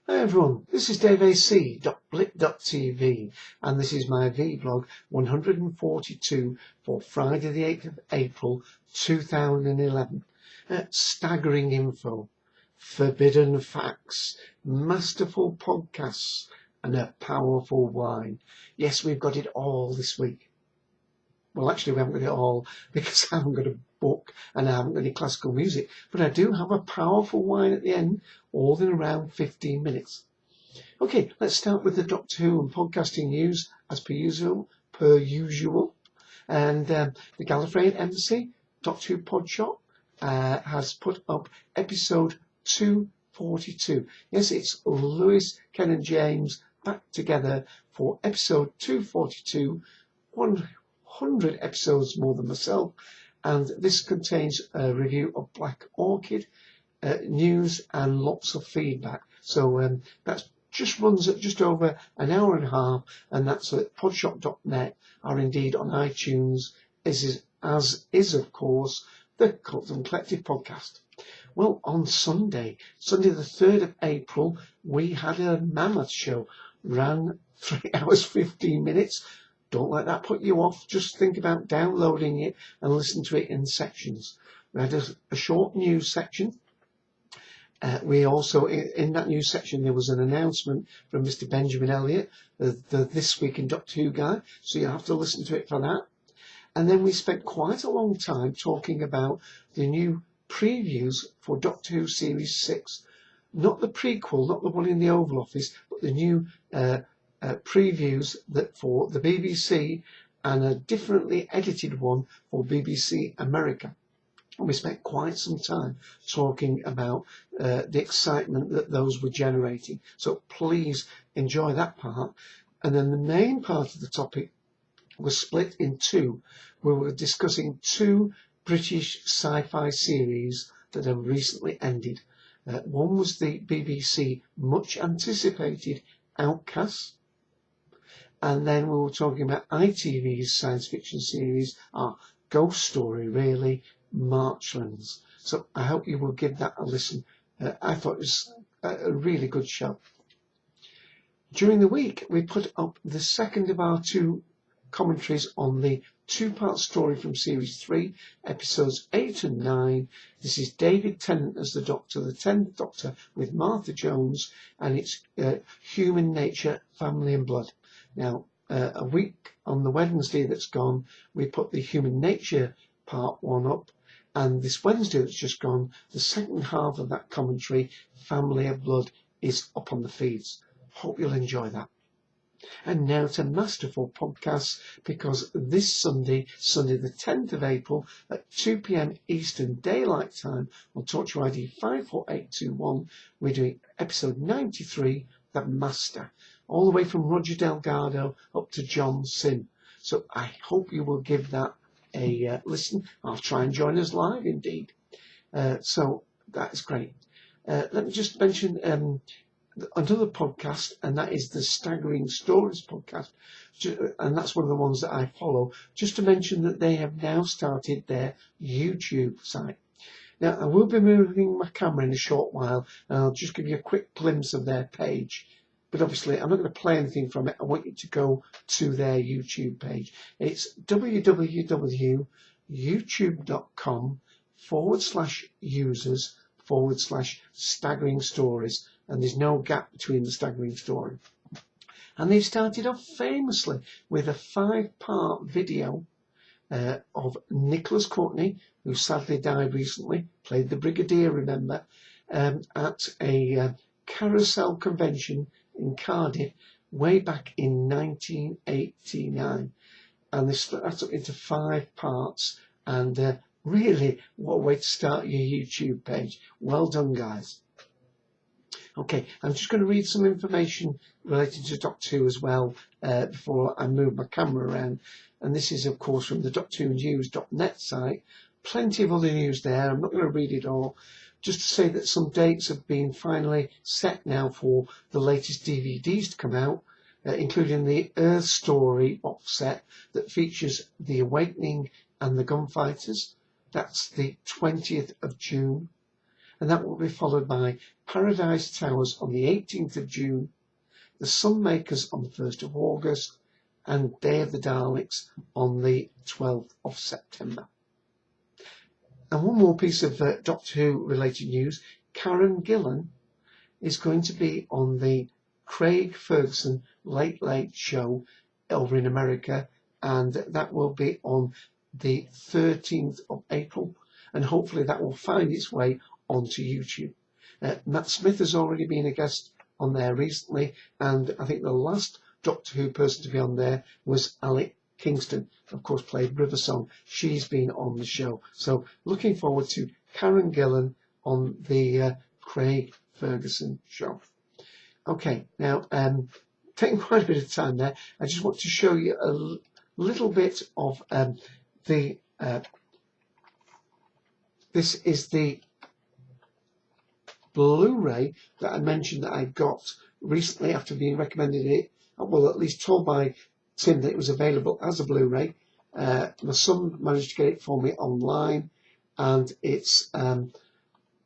Hi everyone, this is daveac.blip.tv and this is my vblog 142 for Friday the 8th of April 2011. Staggering info, forbidden facts, masterful podcasts and a powerful wine. Yes, we've got it all this week. Well, actually, we haven't got it all because I haven't got a book and I haven't got any classical music, but I do have a powerful wine at the end, all in around 15 minutes. Okay, let's start with the Doctor Who and podcasting news as per usual. And the Gallifreyan Embassy, Doctor Who Podshop, has put up episode 242. Yes, it's Lewis, Ken and James back together for episode 242. 100 episodes more than myself, and this contains a review of Black Orchid, news and lots of feedback. So that just runs at just over an hour and a half, and that's at podshop.net, or indeed on iTunes, as is of course the Cult and Collective podcast. Well, on Sunday the 3rd of April, we had a mammoth show, ran 3 hours 15 minutes. Don't let that put you off. Just think about downloading it and listen to it in sections. We had a short news section. We also, in that news section, there was an announcement from Mr. Benjamin Elliott, the This Week in Doctor Who guy. So you have to listen to it for that. And then we spent quite a long time talking about the new previews for Doctor Who Series 6. Not the prequel, not the one in the Oval Office, but the new previews that for the BBC and a differently edited one for BBC America. And we spent quite some time talking about the excitement that those were generating. So please enjoy that part. And then the main part of the topic was split in two. We were discussing two British sci-fi series that have recently ended. One was the BBC much anticipated Outcasts. And then we were talking about ITV's science fiction series, our ghost story really, Marchlands. So I hope you will give that a listen. I thought it was a really good show. During the week, we put up the second of our two commentaries on the two-part story from Series 3, episodes 8 and 9. This is David Tennant as the Doctor, the 10th Doctor with Martha Jones, and it's Human Nature, Family and Blood. Now, a week on the Wednesday that's gone, we put the Human Nature part 1 up, and this Wednesday that's just gone, the second half of that commentary, Family of Blood, is up on the feeds. Hope you'll enjoy that. And now to Masterful Podcasts, because this Sunday the 10th of April at 2 p.m. Eastern Daylight Time on Torture ID 54821, we're doing episode 93, The Master, all the way from Roger Delgado up to John Sim. So I hope you will give that a listen. I'll try and join us live indeed. So that is great. Let me just mention another podcast, and that is the Staggering Stories podcast, and that's one of the ones that I follow. Just to mention that they have now started their YouTube site. Now, I will be moving my camera in a short while, and I'll just give you a quick glimpse of their page. But obviously, I'm not going to play anything from it. I want you to go to their YouTube page. It's www.youtube.com/users/staggering stories. And there's no gap between the staggering story. And they've started off famously with a 5-part video of Nicholas Courtney, who sadly died recently, played the Brigadier, remember, at a carousel convention in Cardiff way back in 1989. And they split that up into 5 parts. And really, what a way to start your YouTube page. Well done, guys. Okay, I'm just going to read some information related to Doctor Who as well before I move my camera around. And this is, of course, from the DoctorWhoNews.net site. Plenty of other news there. I'm not going to read it all. Just to say that some dates have been finally set now for the latest DVDs to come out, including the Earth Story box set that features The Awakening and the Gunfighters. That's the 20th of June. and that will be followed by Paradise Towers on the 18th of June, The Sunmakers on the 1st of August, and Day of the Daleks on the 12th of September. And one more piece of Doctor Who related news. Karen Gillan is going to be on the Craig Ferguson Late Late Show over in America, and that will be on the 13th of April, and hopefully that will find its way onto YouTube. Matt Smith has already been a guest on there recently, and I think the last Doctor Who person to be on there was Alec Kingston, of course played River Song. She's been on the show, so looking forward to Karen Gillan on the Craig Ferguson show. Okay, now taking quite a bit of time there, I just want to show you a little bit of the this is the Blu-ray that I mentioned that I got recently after being recommended it, well, at least told by Tim that it was available as a Blu-ray. My son managed to get it for me online, and it's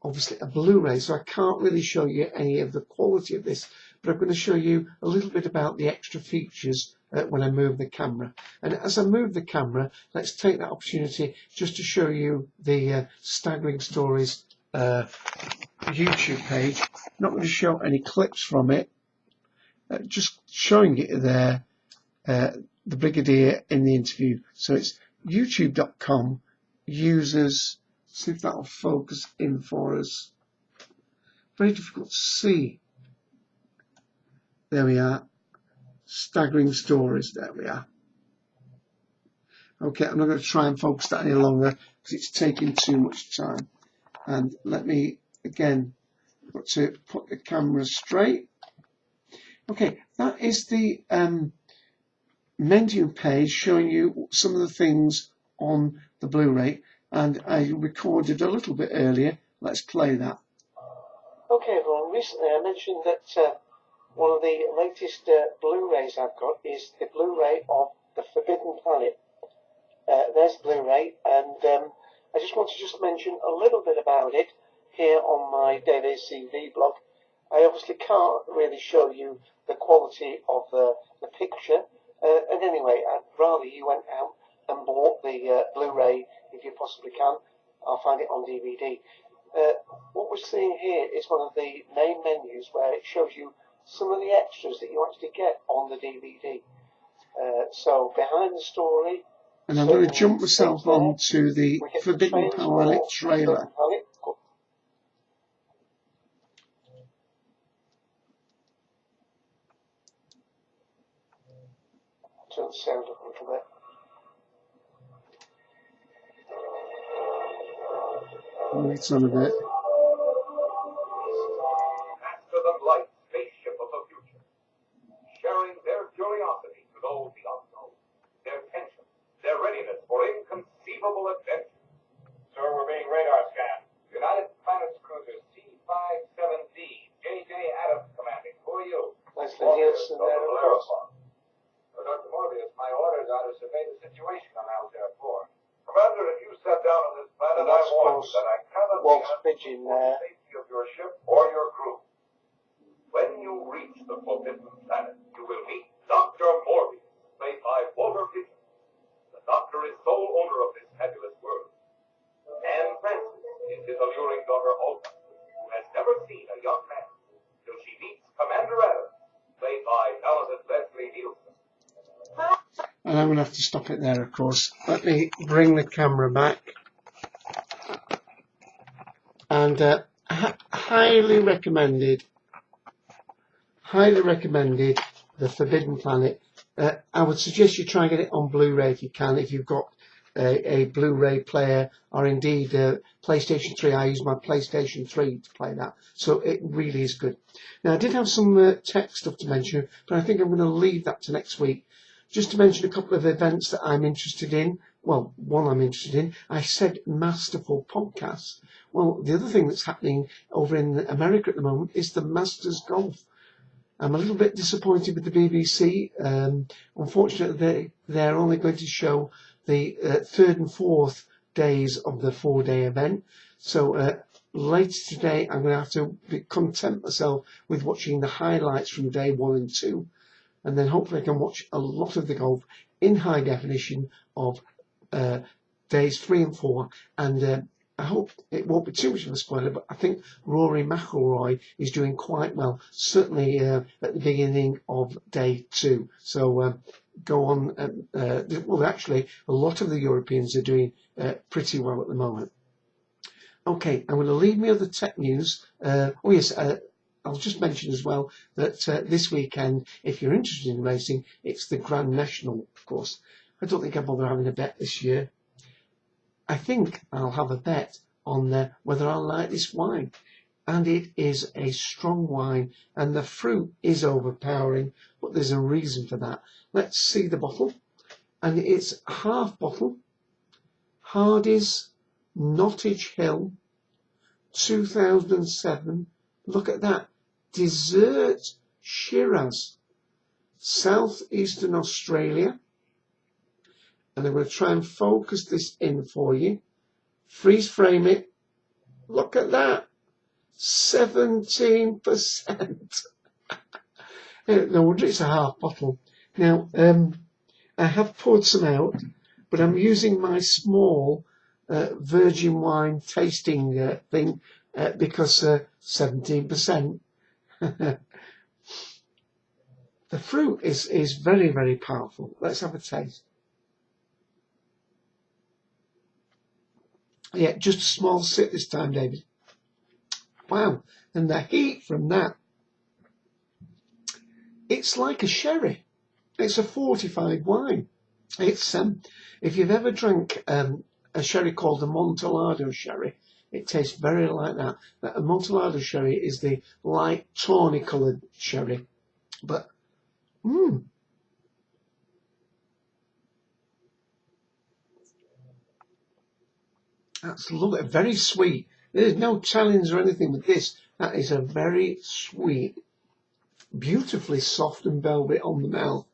obviously a Blu-ray, so I can't really show you any of the quality of this, but I'm going to show you a little bit about the extra features when I move the camera. And as I move the camera, let's take that opportunity just to show you the Staggering Stories YouTube page. Not going to show any clips from it, just showing it there, the Brigadier in the interview. So it's youtube.com users, see if that'll focus in for us. Very difficult to see. There we are. Staggering Stories. There we are. Okay, I'm not going to try and focus that any longer because it's taking too much time. And let me again got to put the camera straight. Okay, that is the menu page showing you some of the things on the Blu-ray, and I recorded a little bit earlier. Let's play that. Okay, everyone. Recently, I mentioned that one of the latest Blu-rays I've got is the Blu-ray of The Forbidden Planet. There's Blu-ray, and I just want to mention a little bit about it here on my daveac vblog. I obviously can't really show you the quality of the picture, and anyway, I'd rather you went out and bought the Blu-ray if you possibly can. I'll find it on DVD. What we're seeing here is one of the main menus where it shows you some of the extras that you actually get on the DVD. So behind the story, and I'm going to jump myself onto the Forbidden Planet trailer. Turn the sound up a little bit. It's on a bit. Faster than light spaceship of the future, sharing their curiosity to those the unknown, their tension, their readiness for inconceivable adventure. Sir, we're being radar scanned. United Planets cruiser C-57D, J.J. Adams commanding. Who are you? Leslie Nielsen there, of course. Dr. Morbius, my orders are to survey the situation on Altair 4. Commander, if you set down on this planet, I warn you that I cannot guarantee the safety of your ship or your crew. When you reach the Forbidden Planet, you will meet Dr. Morbius, played by Walter Pigeon. The Doctor is sole owner of this fabulous world. Anne Francis is his alluring daughter Olga, who has never seen a young man till she meets Commander Adams, played by talented Leslie Nielsen. And I'm going to have to stop it there, of course. Let me bring the camera back. And highly recommended, The Forbidden Planet. I would suggest you try and get it on Blu-ray if you can, if you've got a Blu-ray player, or indeed PlayStation 3. I use my PlayStation 3 to play that, so it really is good. Now, I did have some tech stuff to mention, but I think I'm going to leave that to next week. Just to mention a couple of events that I'm interested in. Well, one I'm interested in. I said Masterful podcast. Well, the other thing that's happening over in America at the moment is the Masters Golf. I'm a little bit disappointed with the BBC. Unfortunately, they're only going to show the third and fourth days of the 4-day event. So later today, I'm going to have to content myself with watching the highlights from day 1 and 2. And then hopefully I can watch a lot of the golf in high definition of days 3 and 4. And I hope it won't be too much of a spoiler, but I think Rory McIlroy is doing quite well, certainly at the beginning of day 2. So go on. Well, actually, a lot of the Europeans are doing pretty well at the moment. Okay, I'm going to leave me other tech news. Oh yes, I'll just mention as well that this weekend, if you're interested in racing, it's the Grand National, of course. I don't think I'll bother having a bet this year. I think I'll have a bet on whether I like this wine. And it is a strong wine, and the fruit is overpowering, but there's a reason for that. Let's see the bottle. And it's half bottle. Hardy's Nottage Hill, 2007. Look at that. Dessert Shiraz, Southeastern Australia. And I'm going to try and focus this in for you. Freeze frame it. Look at that. 17%. No wonder it's a half bottle. Now, I have poured some out, but I'm using my small virgin wine tasting thing because 17%. The fruit is very, very powerful. Let's have a taste. Yeah, just a small sip this time, David. Wow, and the heat from that. It's like a sherry. It's a fortified wine. It's if you've ever drank a sherry called the Amontillado sherry, it tastes very like that. That Amontillado sherry is the light tawny coloured sherry, but that's lovely. Very sweet. There's no challenge or anything with this. That is a very sweet, beautifully soft and velvet on the mouth,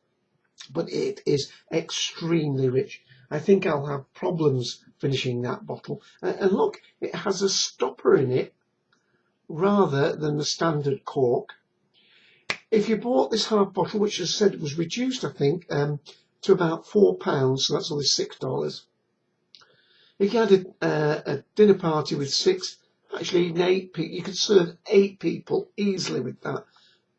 but it is extremely rich. I think I'll have problems finishing that bottle. And look, it has a stopper in it rather than the standard cork. If you bought this half bottle, which I said was reduced, I think, to about £4, so that's only $6. If you had a dinner party with 6, actually 8 people, you could serve 8 people easily with that.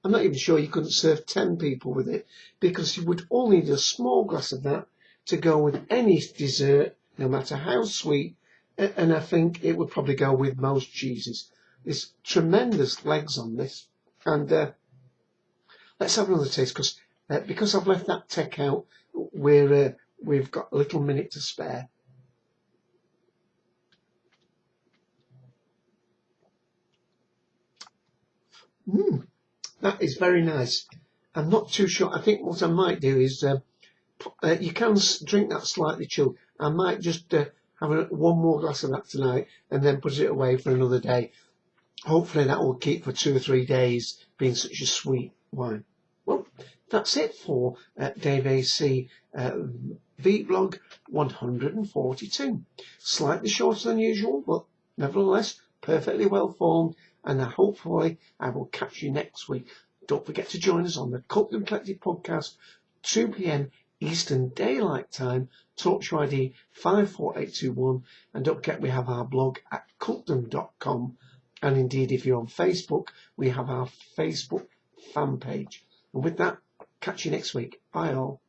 I'm not even sure you couldn't serve 10 people with it, because you would only need a small glass of that to go with any dessert, no matter how sweet, and I think it would probably go with most cheeses. There's tremendous legs on this, and let's have another taste, because I've left that tech out, we've got a little minute to spare. That is very nice. I'm not too sure. I think what I might do is, you can drink that slightly chilled. I might just have one more glass of that tonight and then put it away for another day. Hopefully that will keep for 2 or 3 days, being such a sweet wine. Well, that's it for daveac vblog 142. Slightly shorter than usual, but nevertheless perfectly well formed. And hopefully I will catch you next week. Don't forget to join us on the Cultdom Collective podcast, 2 p.m. Eastern Daylight Time, TalkShow ID 54821. And don't forget we have our blog at cultdom.com. And indeed, if you're on Facebook, we have our Facebook fan page. And with that, catch you next week. Bye all.